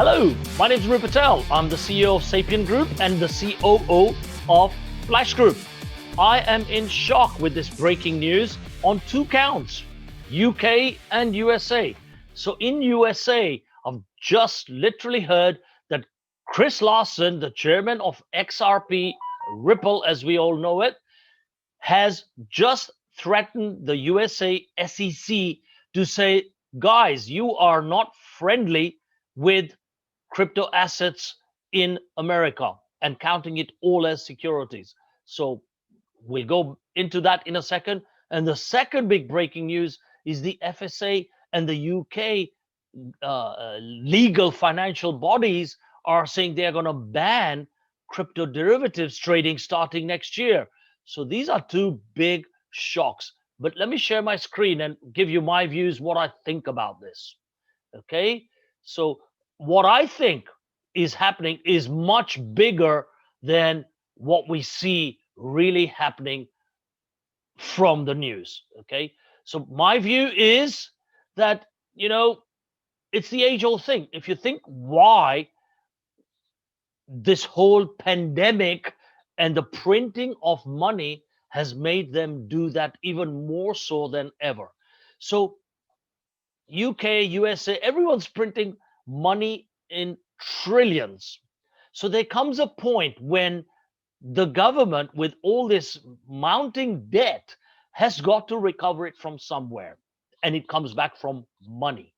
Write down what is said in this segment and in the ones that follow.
Hello, my name is Mru Patel. I'm the CEO of Sapien Group and the COO of Flash Group. I am in shock with this breaking news on two counts, UK and USA. So in USA, I've just literally heard that Chris Larsen, the chairman of XRP, Ripple as we all know it, has just threatened the USA SEC to say, guys, you are not friendly with crypto assets in America and counting it all as securities. So we'll go into that in a second. And the second big breaking news is the FSA and the UK legal financial bodies are saying they're going to ban crypto derivatives trading starting next year. So these are two big shocks. But let me share my screen and give you my views, what I think about this. Okay, so what I think is happening is much bigger than what we see really happening from the news. Okay, so my view is that, it's the age-old thing. If you think why this whole pandemic and the printing of money has made them do that even more so than ever. So UK, USA, everyone's printing money in trillions. So there comes a point when the government, with all this mounting debt, has got to recover it from somewhere. And it comes back from money.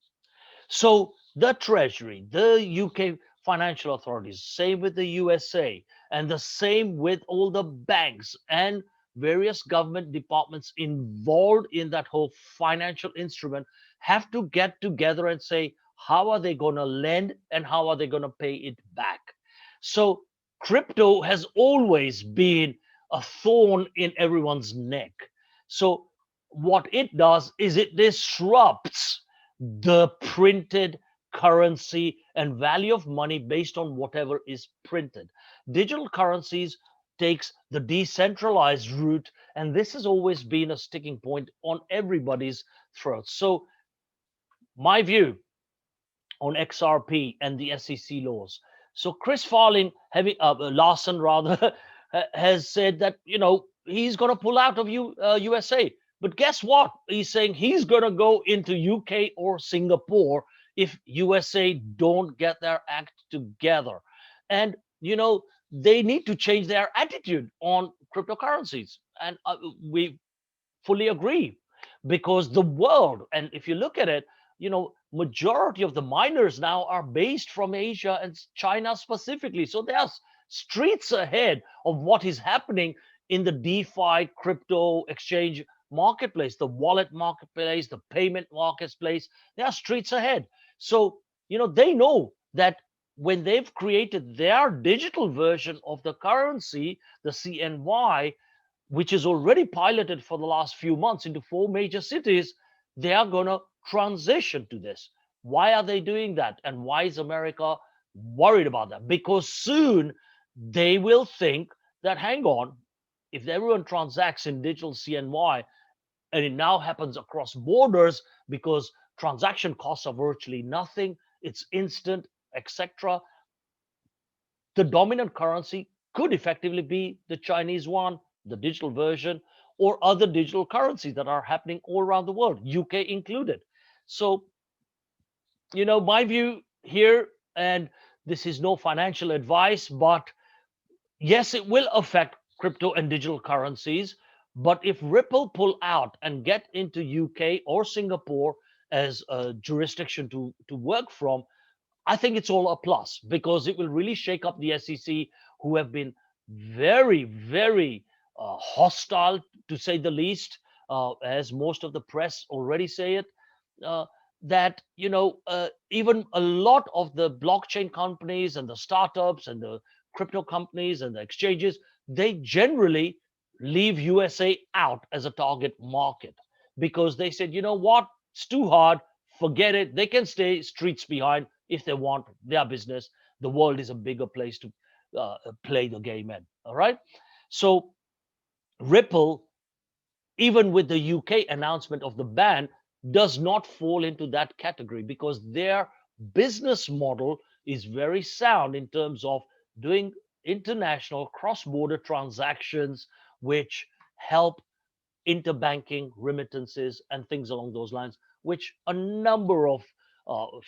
So the Treasury, the UK financial authorities, same with the USA, and the same with all the banks and various government departments involved in that whole financial instrument, have to get together and say, how are they going to lend and how are they going to pay it back? So crypto has always been a thorn in everyone's neck. So what it does is it disrupts the printed currency and value of money based on whatever is printed. Digital currencies takes the decentralized route, and this has always been a sticking point on everybody's throat. So my view on XRP and the SEC laws. So Chris Farling, Larson rather, has said that he's going to pull out of USA. But guess what? He's saying he's going to go into UK or Singapore if USA don't get their act together. And they need to change their attitude on cryptocurrencies, and we fully agree, because the world, and if you look at it, majority of the miners now are based from Asia and China specifically. So there's streets ahead of what is happening in the DeFi crypto exchange marketplace, the wallet marketplace, the payment marketplace. There are streets ahead. So they know that when they've created their digital version of the currency, the CNY, which is already piloted for the last few months into 4 major cities, they are going to transition to this. Why are they doing that? And why is America worried about that? Because soon they will think that, hang on, if everyone transacts in digital CNY and it now happens across borders because transaction costs are virtually nothing, it's instant, etc., the dominant currency could effectively be the Chinese yuan, the digital version, or other digital currencies that are happening all around the world, UK included. So, my view here, and this is no financial advice, but yes, it will affect crypto and digital currencies. But if Ripple pull out and get into UK or Singapore as a jurisdiction to work from, I think it's all a plus, because it will really shake up the SEC, who have been very, very hostile, to say the least, as most of the press already say it, that, even a lot of the blockchain companies and the startups and the crypto companies and the exchanges, they generally leave USA out as a target market, because they said, what, it's too hard, forget it. They can stay streets behind if they want their business. The world is a bigger place to play the game in. All right. So Ripple, even with the UK announcement of the ban, does not fall into that category, because their business model is very sound in terms of doing international cross-border transactions, which help interbanking, remittances, and things along those lines, which a number of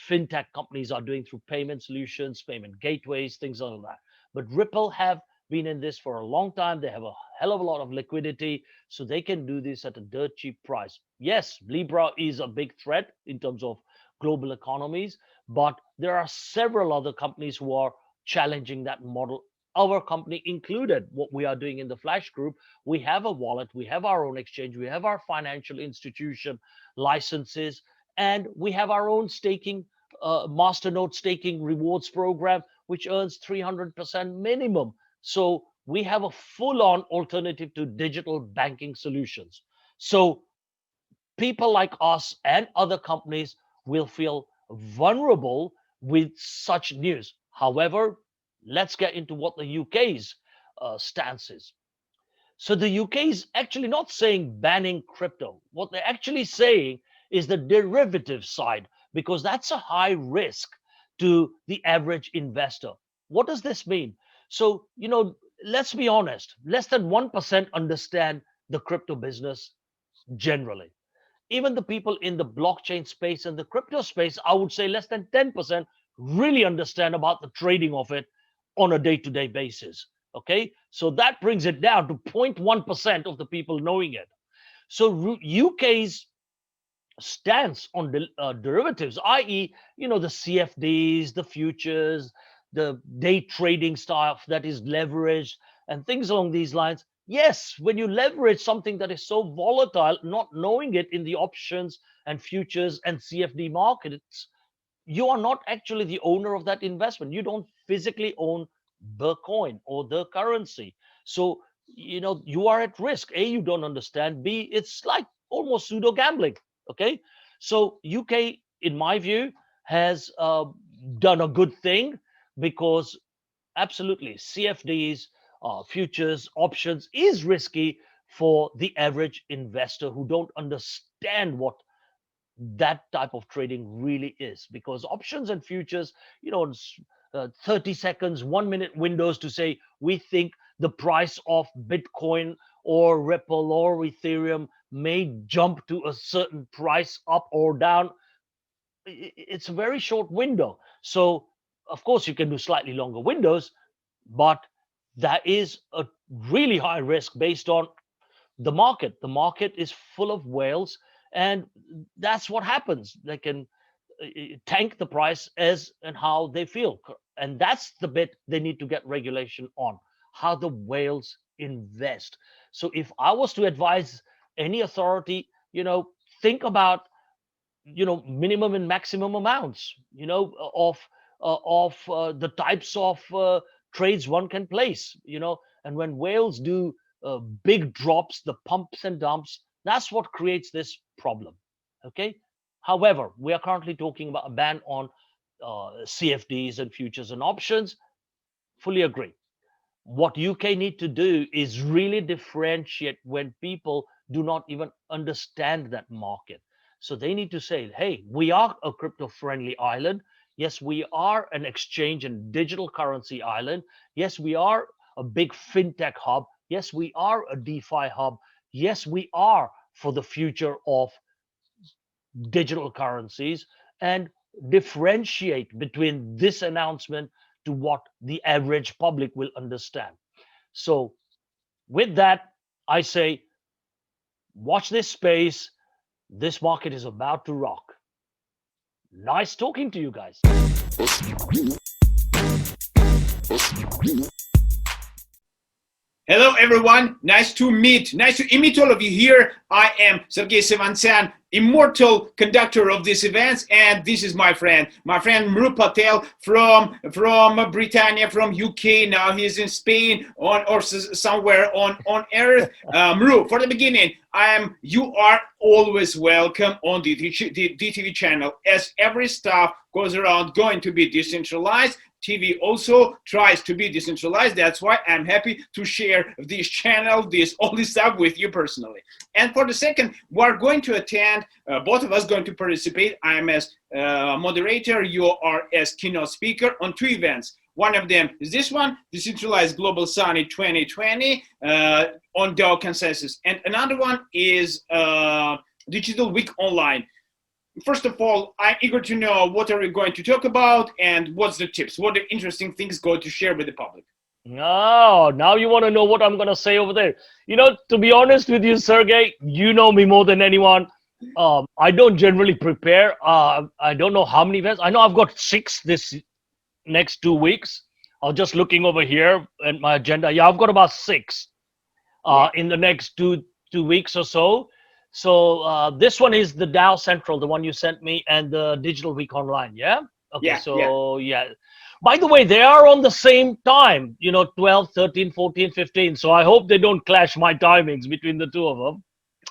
fintech companies are doing through payment solutions, payment gateways, things like that. But Ripple have been in this for a long time. They have a hell of a lot of liquidity, so they can do this at a dirt cheap price. Yes, Libra is a big threat in terms of global economies, but there are several other companies who are challenging that model, our company included. What we are doing in the Flash Group, we have a wallet, we have our own exchange, we have our financial institution licenses, and we have our own staking, masternode staking rewards program, which earns 300% minimum. So we have a full-on alternative to digital banking solutions. So people like us and other companies will feel vulnerable with such news. However, let's get into what the UK's stance is. So the UK is actually not saying banning crypto. What they're actually saying is the derivative side, because that's a high risk to the average investor. What does this mean? So, let's be honest, less than 1% understand the crypto business generally. Even the people in the blockchain space and the crypto space, I would say less than 10% really understand about the trading of it on a day-to-day basis. Okay, so that brings it down to 0.1% of the people knowing it. So UK's stance on derivatives, i.e., the CFDs, the futures, the day trading stuff that is leveraged and things along these lines. Yes, when you leverage something that is so volatile, not knowing it in the options and futures and CFD markets, you are not actually the owner of that investment. You don't physically own the coin or the currency. So, you are at risk. A, you don't understand. B, it's like almost pseudo gambling. Okay. So UK, in my view, has done a good thing, because absolutely CFDs, futures, options is risky for the average investor who don't understand what that type of trading really is, because options and futures, 30 seconds, 1 minute windows to say we think the price of Bitcoin or Ripple or Ethereum may jump to a certain price up or down. It's a very short window. So, of course, you can do slightly longer windows, but that is a really high risk based on the market. The market is full of whales, and that's what happens. They can tank the price as and how they feel, and that's the bit they need to get regulation on, how the whales invest. So if I was to advise any authority, think about minimum and maximum amounts, of the types of trades one can place, and when whales do big drops, the pumps and dumps, that's what creates this problem. Okay. However, we are currently talking about a ban on CFDs and futures and options. Fully agree. What UK need to do is really differentiate when people do not even understand that market. So they need to say, hey, we are a crypto friendly island. Yes, we are an exchange and digital currency island. Yes, we are a big fintech hub. Yes, we are a DeFi hub. Yes, we are for the future of digital currencies, and differentiate between this announcement to what the average public will understand. So, with that, I say, watch this space. This market is about to rock. Nice talking to you guys. Hello, everyone. Nice to meet all of you here. I am Sergey Sevansyan, immortal conductor of these events, and this is my friend Mru Patel from Britannia, from UK. Now he's in Spain or somewhere on Earth. Mru, for the beginning, you are always welcome on the DTV channel, as every stuff goes around going to be decentralized. TV also tries to be decentralized. That's why I'm happy to share this channel, all this stuff with you personally. And for the second, we're going to attend, both of us going to participate. I'm as moderator, you are as keynote speaker on 2 events. One of them is this one, Decentralized Global Summit 2020 on DAO consensus. And another one is Digital Week Online. First of all, I'm eager to know what are we going to talk about and what's the tips, what are the interesting things going to share with the public. Oh, now you want to know what I'm going to say over there. You know, to be honest with you, Sergey, you know me more than anyone. I don't generally prepare. I don't know how many events. I know I've got 6 this next 2 weeks. I was just looking over here at my agenda. Yeah, I've got about 6 in the next two weeks or so. So this one is the DAO Central, the one you sent me, and the Digital Week Online. Yeah. Okay. Yeah, so yeah. By the way, they are on the same time. You know, 12, 13, 14, 15. So I hope they don't clash my timings between the 2 of them.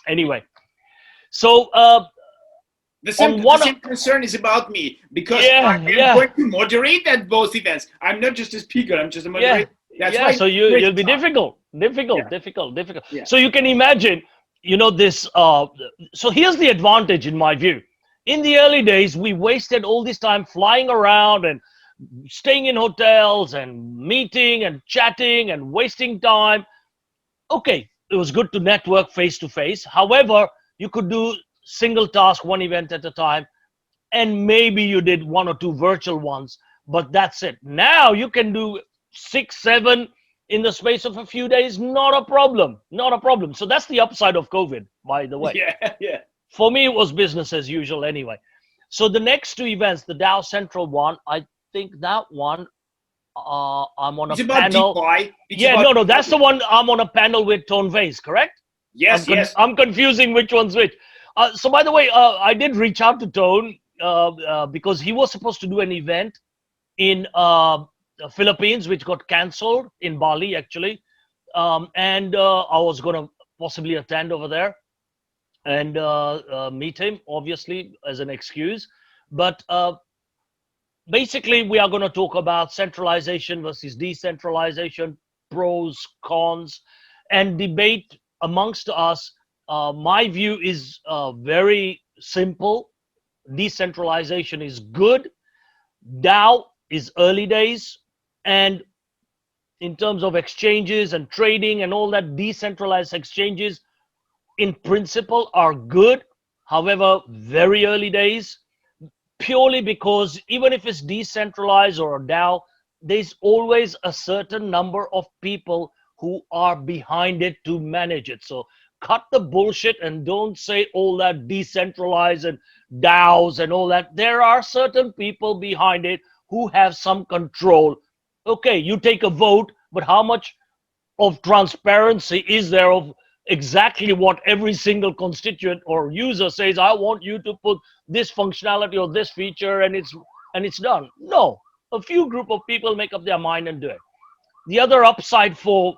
Anyway. So the same concern is about me, because I'm going to moderate at both events. I'm not just a speaker, I'm just a moderator. That's why so you'll be difficult. Yeah. So you can imagine, you know, this. So here's the advantage in my view. In the early days, we wasted all this time flying around and staying in hotels and meeting and chatting and wasting time. Okay, it was good to network face to face. However, you could do single task, 1 event at a time, and maybe you did 1 or 2 virtual ones, but that's it. Now you can do 6, 7 in the space of a few days. Not a problem. So that's the upside of COVID, by the way. Yeah. For me, it was business as usual anyway. So the next 2 events, the DAO Central one, I think that one, I'm on a panel. DeFi. That's the one I'm on a panel with Tone Vase, correct? Yes. I'm confusing which one's which. So by the way, I did reach out to Tone because he was supposed to do an event in the Philippines, which got cancelled, in Bali actually. And I was going to possibly attend over there and meet him, obviously, as an excuse. But basically, we are going to talk about centralization versus decentralization, pros, cons, and debate amongst us. My view is very simple. Decentralization is good. DAO is early days. And in terms of exchanges and trading and all that, decentralized exchanges in principle are good. However, very early days, purely because even if it's decentralized or a DAO, there's always a certain number of people who are behind it to manage it. So cut the bullshit and don't say all that decentralized and DAOs and all that. There are certain people behind it who have some control. Okay, you take a vote, but how much of transparency is there of exactly what every single constituent or user says? I want you to put this functionality or this feature, and it's done. No, a few group of people make up their mind and do it. The other upside for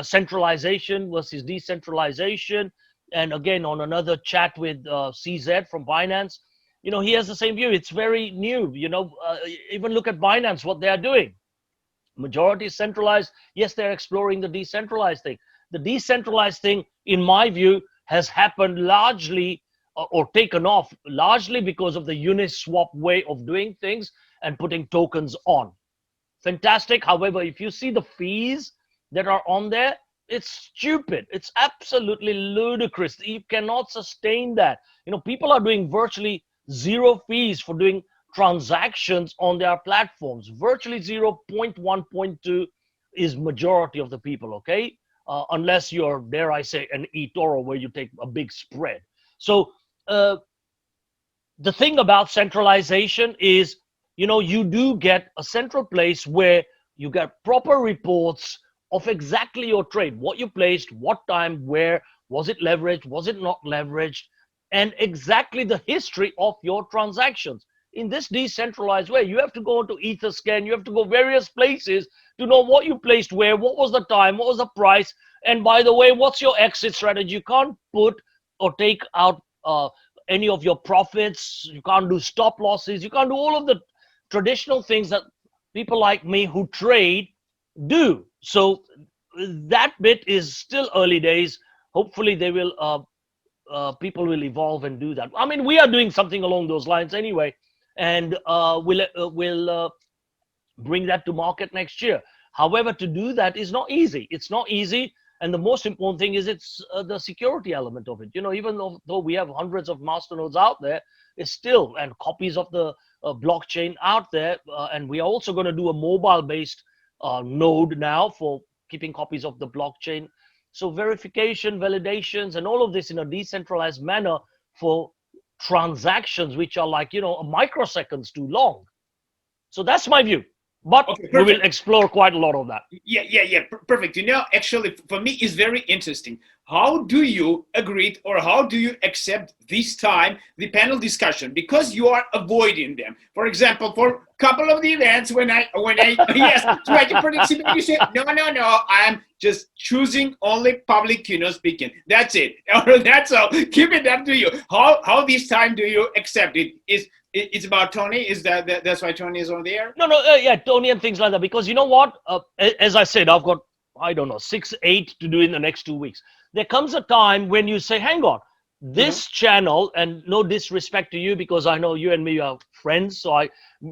centralization versus decentralization, and again on another chat with CZ from Binance, you know, he has the same view. It's very new. You know, even look at Binance, what they are doing. Majority is centralized. Yes, they're exploring the decentralized thing. The decentralized thing, in my view, has happened largely or taken off largely because of the Uniswap way of doing things and putting tokens on. Fantastic. However, if you see the fees that are on there, it's stupid. It's absolutely ludicrous. You cannot sustain that. You know, people are doing virtually 0 fees for doing transactions on their platforms. Virtually 0.1, 0.2 is majority of the people, okay? Unless you're, dare I say, an eToro where you take a big spread. So the thing about centralization is, you know, you do get a central place where you get proper reports of exactly your trade, what you placed, what time, where, was it leveraged, was it not leveraged, and exactly the history of your transactions. In this decentralized way, you have to go into Etherscan, you have to go various places to know what you placed where, what was the time, what was the price, and by the way, what's your exit strategy. You can't put or take out any of your profits, you can't do stop losses, you can't do all of the traditional things that people like me who trade do. So that bit is still early days. Hopefully they will, people will evolve and do that. I mean, we are doing something along those lines anyway, and we'll bring that to market next year. However, to do that is not easy. It's not easy. And the most important thing is it's the security element of it. You know, even though we have hundreds of masternodes out there, it's still, and copies of the blockchain out there. And we are also going to do a mobile-based node now for keeping copies of the blockchain. So verification, validations, and all of this in a decentralized manner for transactions which are like, you know, microseconds too long. So that's my view. But okay, we will explore quite a lot of that. Yeah, perfect. You know, actually, for me, it's very interesting. How do you agree or how do you accept this time the panel discussion? Because you are avoiding them. For example, for a couple of the events, when I yes, try to participate, you say, no, I'm just choosing only public keynote speaking. That's it. That's all. Keep it up to you. How this time do you accept it? It's about Tony. Is that's why Tony is on there? No, yeah, Tony and things like that. Because you know what? As I said, I've got, I don't know, 6, 8 to do in the next 2 weeks. There comes a time when you say, hang on, this channel, and no disrespect to you, because I know you and me are friends. So I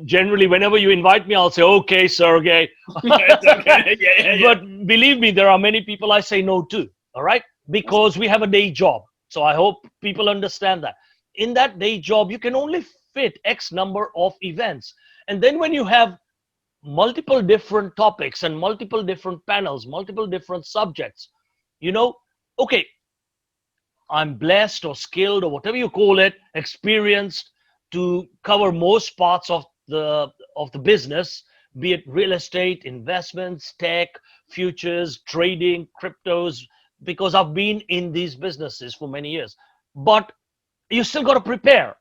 generally, whenever you invite me, I'll say, okay, Sergey. Okay. Yeah. But believe me, there are many people I say no to. All right. Because we have a day job. So I hope people understand that. In that day job, you can only fit X number of events. And then when you have multiple different topics and multiple different panels, multiple different subjects, you know, okay, I'm blessed or skilled or whatever you call it, experienced to cover most parts of the business, be it real estate, investments, tech, futures, trading, cryptos, because I've been in these businesses for many years. But you still got to prepare.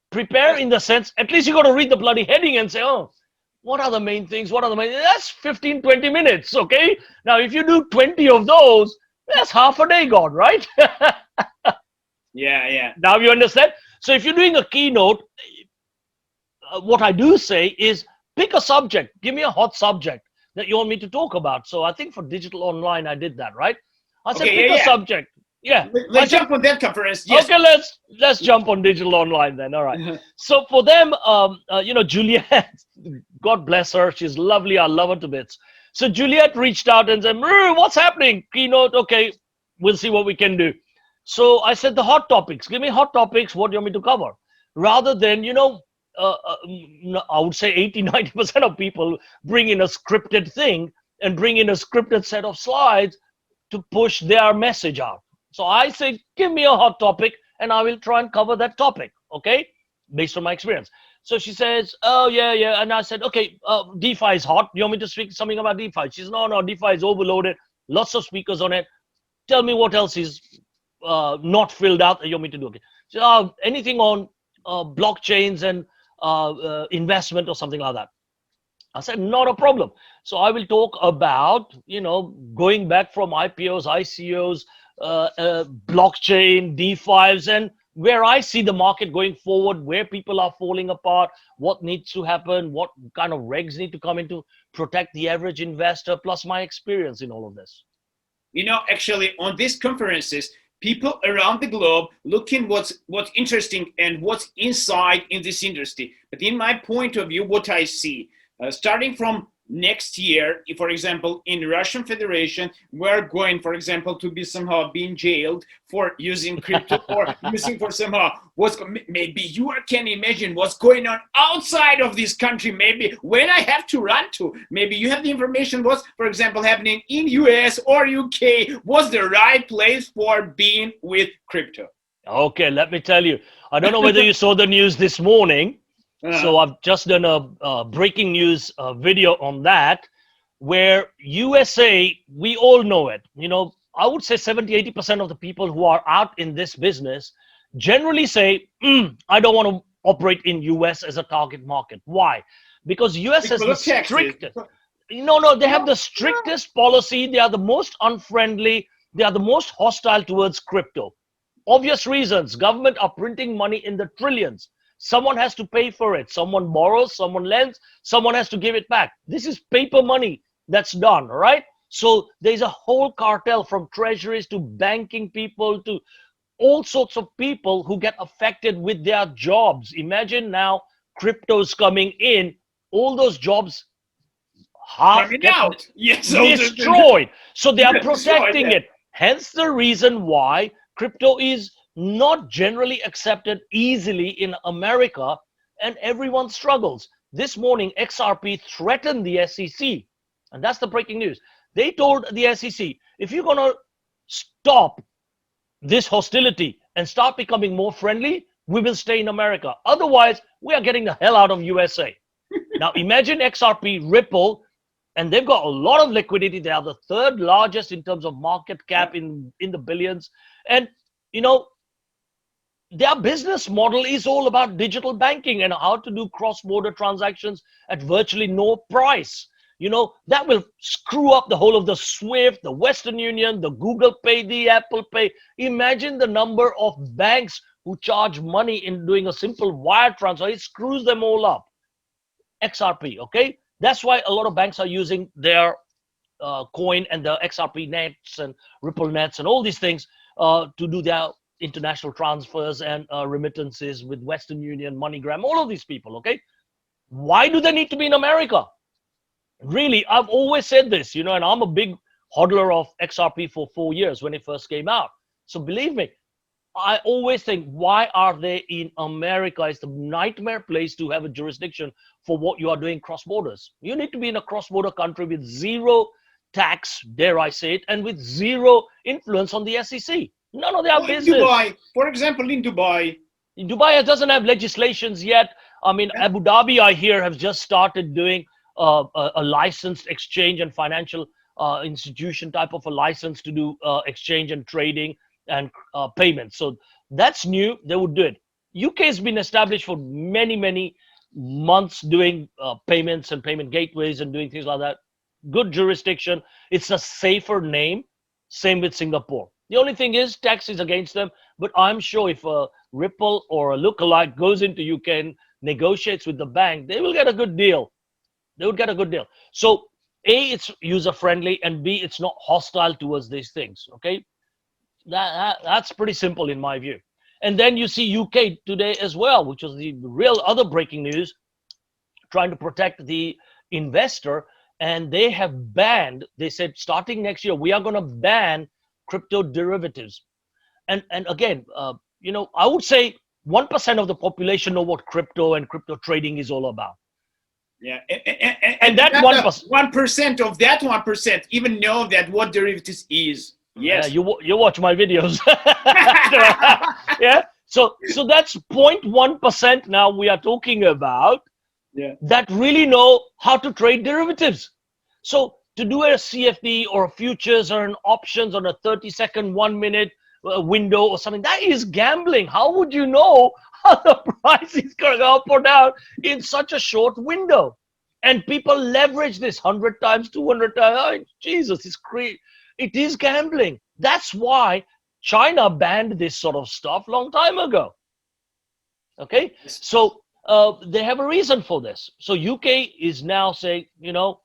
Prepare in the sense, at least you got to read the bloody heading and say, oh, what are the main things? What are the main? That's 15, 20 minutes, okay? Now, if you do 20 of those, that's half a day gone, right? Yeah. Now you understand? So if you're doing a keynote, what I do say is pick a subject. Give me a hot subject that you want me to talk about. So I think for digital online, I did that, right? I said, pick a subject. Yeah. Let's jump on that conference. Yes. Okay, let's jump on digital online then. All right. So for them, you know, Juliet, God bless her, she's lovely. I love her to bits. So Juliet reached out and said, Mru, what's happening? Keynote, okay, we'll see what we can do. So I said, the hot topics. Give me hot topics. What do you want me to cover? Rather than, you know, I would say 80, 90% of people bring in a scripted thing and bring in a scripted set of slides to push their message out. So I say, give me a hot topic and I will try and cover that topic, okay, based on my experience. So she says, oh, yeah. And I said, okay, DeFi is hot. You want me to speak something about DeFi? She says, no, DeFi is overloaded. Lots of speakers on it. Tell me what else is not filled out that you want me to do. Okay. So anything on blockchains and investment or something like that. I said, not a problem. So I will talk about, you know, going back from IPOs, ICOs, blockchain, DeFis, and where I see the market going forward, where people are falling apart, what needs to happen, what kind of regs need to come in to protect the average investor, plus my experience in all of this. You know, actually, on these conferences, people around the globe looking what's interesting and what's inside in this industry. But in my point of view, what I see, starting from next year, for example, in Russian Federation, we're going, for example, to be somehow being jailed for using crypto or using for somehow maybe you can imagine what's going on outside of this country. Maybe when I have to run to, maybe you have the information what's, for example, happening in US or UK. What's the right place for being with crypto? Okay, let me tell you. I don't know whether you saw the news this morning. So I've just done a breaking news video on that, where USA, we all know it. You know, I would say 70, 80% of the people who are out in this business generally say, I don't want to operate in US as a target market. Why? Because US has the strictest. No, they have the strictest policy. They are the most unfriendly. They are the most hostile towards crypto. Obvious reasons. Government are printing money in the trillions. Someone has to pay for it. Someone borrows, someone lends, someone has to give it back. This is paper money that's done, all right? So there's a whole cartel from treasuries to banking people to all sorts of people who get affected with their jobs. Imagine now crypto's coming in, all those jobs half Coming out. Yes, destroyed. So they are protecting yeah. it. Hence the reason why crypto is not generally accepted easily in America, and everyone struggles. This morning, XRP threatened the SEC, and that's the breaking news. They told the SEC, if you're gonna stop this hostility and start becoming more friendly, we will stay in America. Otherwise, we are getting the hell out of USA. Now imagine XRP, Ripple, and they've got a lot of liquidity. They are the third largest in terms of market cap in the billions. And, you know, their business model is all about digital banking and how to do cross-border transactions at virtually no price. You know, that will screw up the whole of the SWIFT, the Western Union, the Google Pay, the Apple Pay. Imagine the number of banks who charge money in doing a simple wire transfer. It screws them all up. XRP, okay? That's why a lot of banks are using their coin and the XRP nets and Ripple nets and all these things to do their international transfers and remittances with Western Union, MoneyGram, all of these people, okay? Why do they need to be in America? Really, I've always said this, you know, and I'm a big hodler of XRP for 4 years when it first came out. So believe me, I always think, why are they in America? It's the nightmare place to have a jurisdiction for what you are doing cross borders. You need to be in a cross-border country with zero tax, dare I say it, and with zero influence on the SEC. None of their business. Dubai, for example, in Dubai. Dubai doesn't have legislations yet. I mean, Abu Dhabi, I hear, have just started doing a licensed exchange and financial institution type of a license to do exchange and trading and payments. So that's new. They would do it. UK has been established for many, many months doing payments and payment gateways and doing things like that. Good jurisdiction. It's a safer name. Same with Singapore. The only thing is tax is against them. But I'm sure if a Ripple or a lookalike goes into UK and negotiates with the bank, they will get a good deal. They would get a good deal. So A, it's user friendly, and B, it's not hostile towards these things. Okay, that's pretty simple in my view. And then you see UK today as well, which was the real other breaking news, trying to protect the investor, and they have banned. They said starting next year we are going to ban crypto derivatives. And again, you know, I would say 1% of the population know what crypto and crypto trading is all about. Yeah, and that 1%, 1% of that 1% even know that what derivatives is. Yes, you watch my videos. Yeah, so that's 0.1% now we are talking about. Yeah, that really know how to trade derivatives. So to do a CFD or a futures or an options on a 30-second, 1 minute window or something, that is gambling. How would you know how the price is going to go up or down in such a short window? And people leverage this 100 times, 200 times. Oh, Jesus, it's crazy. It is gambling. That's why China banned this sort of stuff long time ago. Okay, so they have a reason for this. So UK is now saying, you know,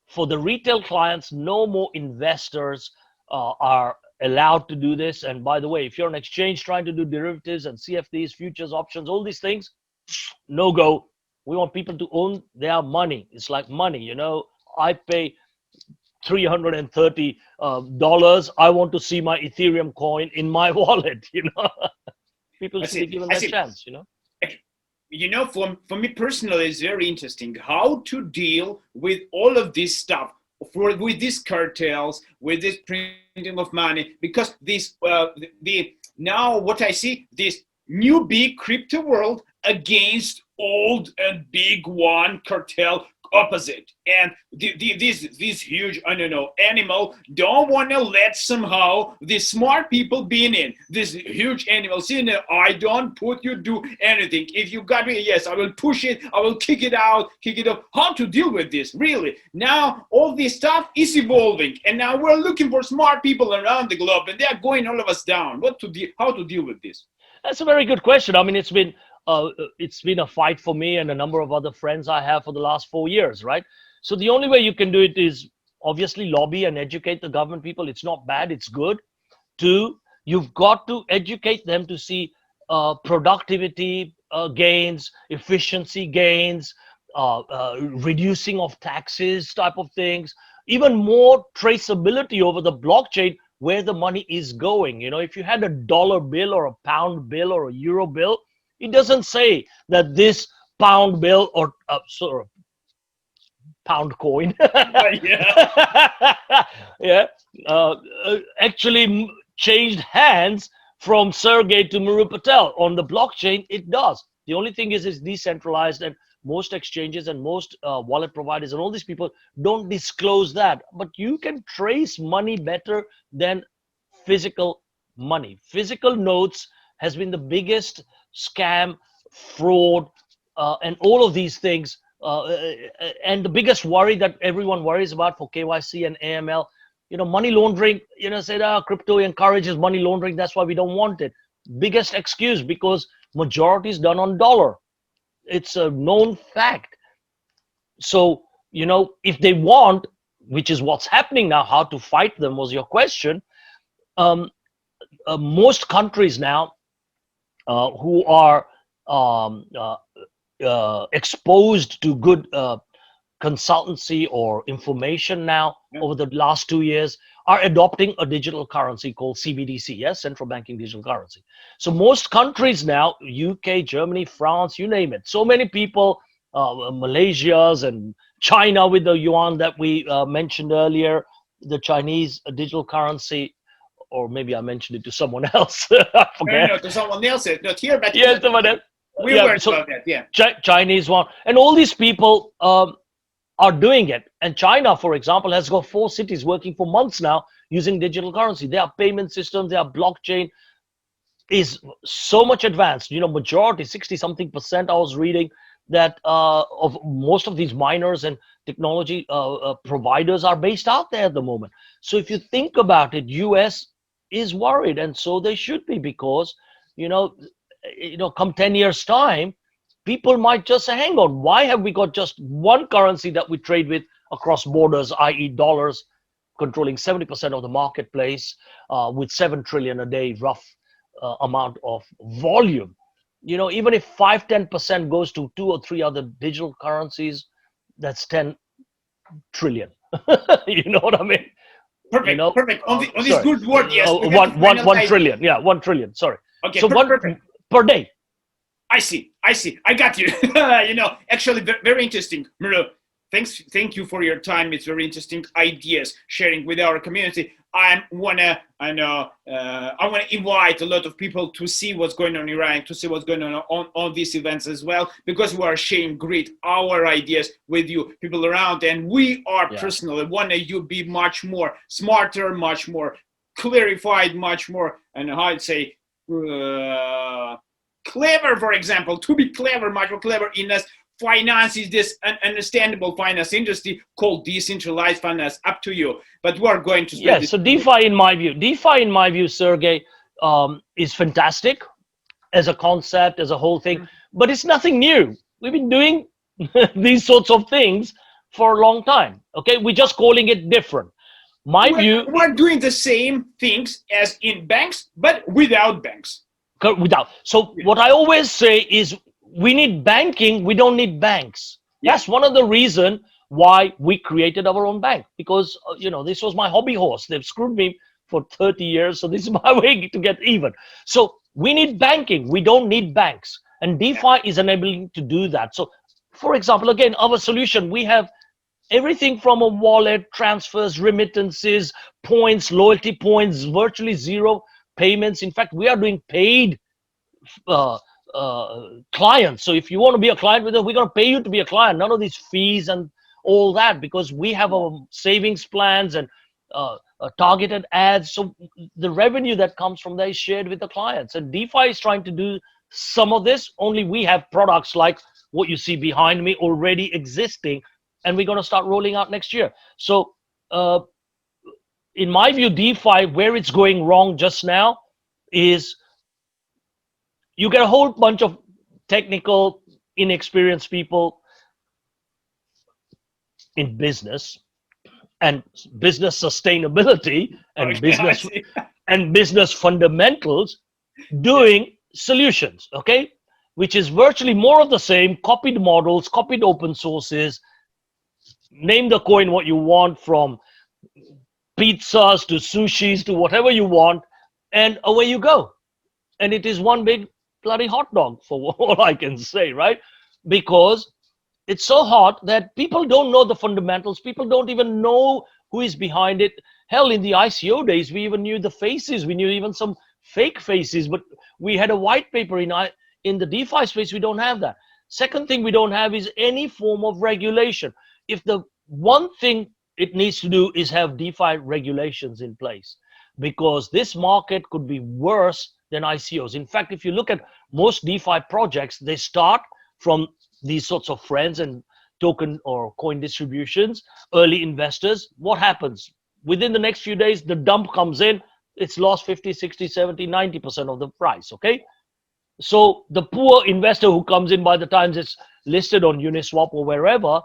for the retail clients, no more investors are allowed to do this. And by the way, if you're an exchange trying to do derivatives and CFDs, futures, options, all these things, no go. We want people to own their money. It's like money, you know. I pay $330. I want to see my Ethereum coin in my wallet, you know. People should be given that chance, you know. You know, for me personally, it's very interesting how to deal with all of this stuff, with these cartels, with this printing of money, because this now what I see, this new big crypto world against old and big one cartel opposite, and this huge, I don't know, animal don't want to let somehow the smart people being in this huge animal saying, I don't put you do anything. If you got me, yes, I will push it, I will kick it out, kick it up. How to deal with this? Really, now all this stuff is evolving, and now we're looking for smart people around the globe, and they are going all of us down. How to deal with this? That's a very good question. I mean, it's been it's been a fight for me and a number of other friends I have for the last 4 years, right? So the only way you can do it is obviously lobby and educate the government people. It's not bad, it's good. Two, you've got to educate them to see productivity gains, efficiency gains, reducing of taxes type of things, even more traceability over the blockchain where the money is going. You know, if you had a dollar bill or a pound bill or a euro bill, it doesn't say that this pound bill or sort of pound coin yeah actually changed hands from Sergey to Mru Patel. On the blockchain it does. The only thing is it's decentralized, and most exchanges and most wallet providers and all these people don't disclose that, but you can trace money better than physical money. Physical notes has been the biggest scam, fraud, and all of these things. And the biggest worry that everyone worries about for KYC and AML, you know, money laundering, you know, said, crypto encourages money laundering, that's why we don't want it. Biggest excuse, because majority is done on dollar. It's a known fact. So, you know, if they want, which is what's happening now, how to fight them was your question. Most countries now who are exposed to good consultancy or information now over the last 2 years are adopting a digital currency called CBDC, yes, central banking digital currency. So most countries now, UK, Germany, France, you name it, so many people, Malaysia's and China with the yuan that we mentioned earlier, the Chinese digital currency, or maybe I mentioned it to someone else. I forget. No, to someone else, not here, but yeah, someone else. We were about that, yeah. Chinese one, and all these people are doing it. And China, for example, has got 4 cities working for months now using digital currency. Their payment systems, their blockchain is so much advanced. You know, majority, 60-something% I was reading that of most of these miners and technology providers are based out there at the moment. So if you think about it, US is worried, and so they should be, because, you know, come 10 years time, people might just say, hang on, why have we got just one currency that we trade with across borders, i.e. dollars, controlling 70% of the marketplace, with 7 trillion a day rough amount of volume. You know, even if 5-10% goes to 2 or 3 other digital currencies, that's 10 trillion. You know what I mean? Perfect, you know? Perfect. On this good word, yes. 1 trillion, yeah, 1 trillion, sorry. Okay, so perfect. Per day. I see. I got you. You know, actually, very interesting, Mru. Thank you for your time. It's very interesting ideas sharing with our community. I wanna invite a lot of people to see what's going on in Iran, to see what's going on these events as well, because we are sharing our ideas with you, people around, and we are personally want you be much more smarter, much more clarified, much more, and how I'd say, clever, for example, to be clever, much more clever in this finance is this understandable finance industry called decentralized finance. Up to you, but we are going to so DeFi in my view, Sergey, is fantastic as a concept, as a whole thing, but it's nothing new. We've been doing these sorts of things for a long time. Okay, we're just calling it different. We're doing the same things as in banks, but without banks. So what I always say is, we need banking, we don't need banks. That's one of the reasons why we created our own bank, because this was my hobby horse. They've screwed me for 30 years, so this is my way to get even. So we need banking, we don't need banks, and DeFi is enabling to do that. So for example, again, our solution, we have everything from a wallet, transfers, remittances, points, loyalty points, virtually zero payments. In fact, we are doing paid clients. So if you want to be a client with us, we're going to pay you to be a client. None of these fees and all that, because we have our savings plans and targeted ads. So the revenue that comes from there is shared with the clients. And DeFi is trying to do some of this, only we have products like what you see behind me already existing, and we're going to start rolling out next year. So in my view, DeFi, where it's going wrong just now is you get a whole bunch of technical, inexperienced people in business and business sustainability and business fundamentals doing solutions, okay? Which is virtually more of the same, copied models, copied open sources, name the coin what you want, from pizzas to sushis to whatever you want, and away you go. And it is one big bloody hot dog, for all I can say, right? Because it's so hot that people don't know the fundamentals. People don't even know who is behind it. Hell, in the ICO days, we even knew the faces. We knew even some fake faces, but we had a white paper in the DeFi space. We don't have that. Second thing we don't have is any form of regulation. If the one thing it needs to do is have DeFi regulations in place, because this market could be worse than ICOs. In fact, if you look at most DeFi projects, they start from these sorts of friends and token or coin distributions, early investors. What happens? Within the next few days, the dump comes in, it's lost 50, 60, 70, 90% of the price, okay? So the poor investor who comes in by the time it's listed on Uniswap or wherever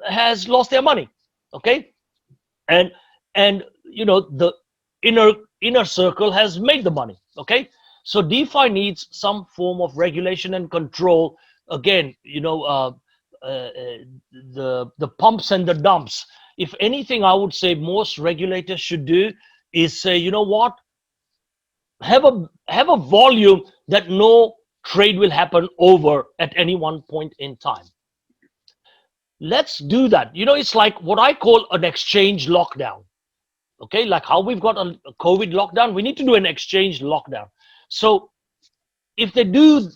has lost their money, okay? And you know, the inner circle has made the money, okay? So DeFi needs some form of regulation and control. Again, you know, the pumps and the dumps. If anything, I would say most regulators should do is say, you know what, have a volume that no trade will happen over at any one point in time. Let's do that. You know, it's like what I call an exchange lockdown. Okay, like how we've got a COVID lockdown, we need to do an exchange lockdown. So if they do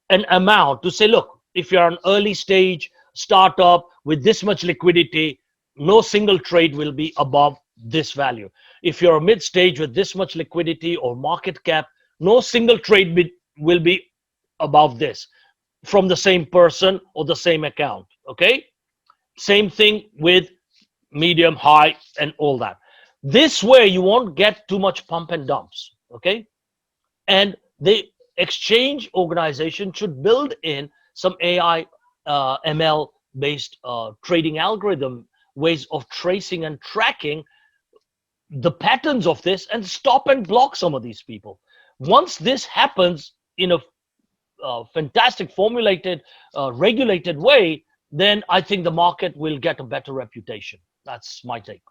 an amount to say, look, if you're an early stage startup with this much liquidity, no single trade will be above this value. If you're a mid stage with this much liquidity or market cap, no single trade will be above this from the same person or the same account, okay? Same thing with medium, high, and all that. This way you won't get too much pump and dumps, okay? And the exchange organization should build in some AI, ML based trading algorithm, ways of tracing and tracking the patterns of this and stop and block some of these people. Once this happens in a fantastic formulated, regulated way, then I think the market will get a better reputation. That's my take.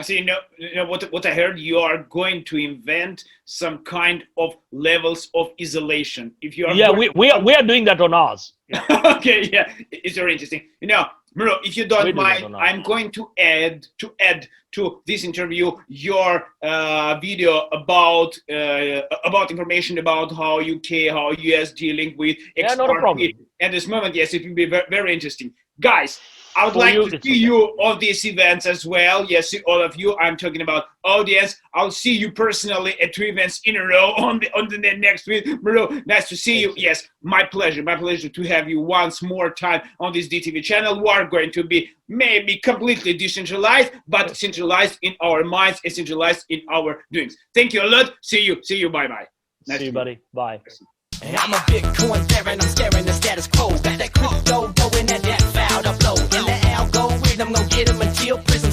So you know what I heard, you are going to invent some kind of levels of isolation. If you are, yeah, we are doing that on ours. Yeah. Okay, yeah, it's very interesting. You know, Mru, if you don't mind, I'm going to add to this interview your video about information about how UK, how US dealing with XRP. Not a problem. At this moment, yes, it will be very, very interesting, guys. I would like to see you on these events as well. Yes, all of you. I'm talking about audience. I'll see you personally at 2 events in a row on the next week. Mru, nice to see you. Yes, my pleasure to have you once more time on this DTV channel. We are going to be maybe completely decentralized, but centralized in our minds and centralized in our doings. Thank you a lot. See you. Bye-bye. Nice see you, buddy. Bye. And I'm a Bitcoin baron, I'm scaring the status quo. That crypto going at that foul upload. In the algorithm, gonna get him until prison.